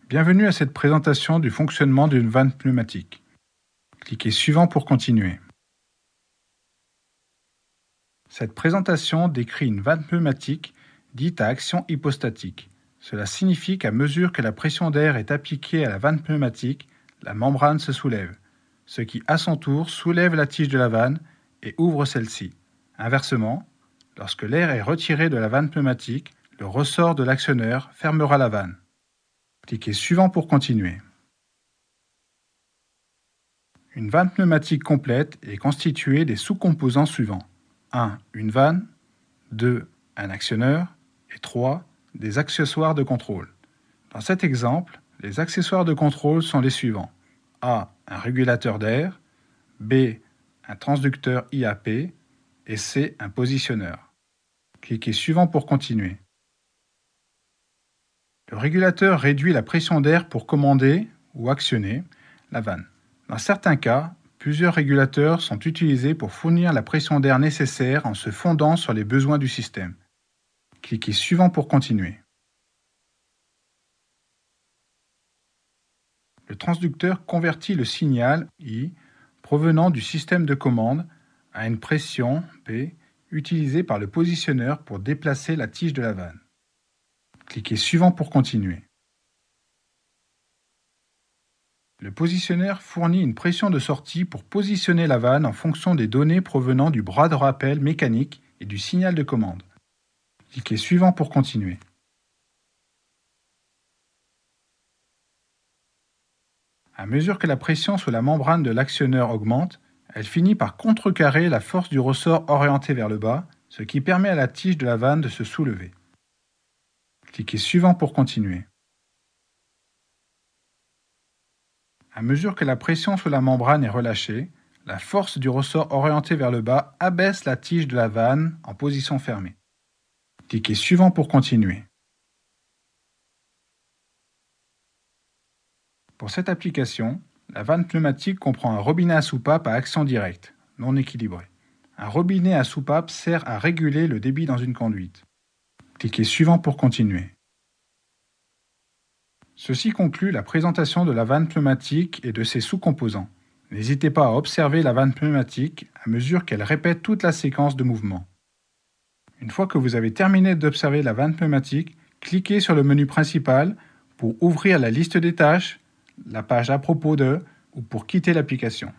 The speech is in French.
Bienvenue à cette présentation du fonctionnement d'une vanne pneumatique. Cliquez Suivant pour continuer. Cette présentation décrit une vanne pneumatique dite à action hypostatique. Cela signifie qu'à mesure que la pression d'air est appliquée à la vanne pneumatique, la membrane se soulève, ce qui à son tour soulève la tige de la vanne et ouvre celle-ci. Inversement, lorsque l'air est retiré de la vanne pneumatique, le ressort de l'actionneur fermera la vanne. Cliquez Suivant pour continuer. Une vanne pneumatique complète est constituée des sous-composants suivants. 1. Une vanne. 2. Un actionneur. Et 3. Des accessoires de contrôle. Dans cet exemple, les accessoires de contrôle sont les suivants. A. Un régulateur d'air. B. Un transducteur IAP. Et C. Un positionneur. Cliquez Suivant pour continuer. Le régulateur réduit la pression d'air pour commander ou actionner la vanne. Dans certains cas, plusieurs régulateurs sont utilisés pour fournir la pression d'air nécessaire en se fondant sur les besoins du système. Cliquez Suivant pour continuer. Le transducteur convertit le signal I provenant du système de commande à une pression P utilisée par le positionneur pour déplacer la tige de la vanne. Cliquez Suivant pour continuer. Le positionneur fournit une pression de sortie pour positionner la vanne en fonction des données provenant du bras de rappel mécanique et du signal de commande. Cliquez Suivant pour continuer. À mesure que la pression sur la membrane de l'actionneur augmente, elle finit par contrecarrer la force du ressort orienté vers le bas, ce qui permet à la tige de la vanne de se soulever. Cliquez Suivant pour continuer. À mesure que la pression sur la membrane est relâchée, la force du ressort orienté vers le bas abaisse la tige de la vanne en position fermée. Cliquez Suivant pour continuer. Pour cette application, la vanne pneumatique comprend un robinet à soupape à action directe, non équilibré. Un robinet à soupape sert à réguler le débit dans une conduite. Cliquez Suivant pour continuer. Ceci conclut la présentation de la vanne pneumatique et de ses sous-composants. N'hésitez pas à observer la vanne pneumatique à mesure qu'elle répète toute la séquence de mouvements. Une fois que vous avez terminé d'observer la vanne pneumatique, cliquez sur le menu principal pour ouvrir la liste des tâches, la page à propos de ou pour quitter l'application.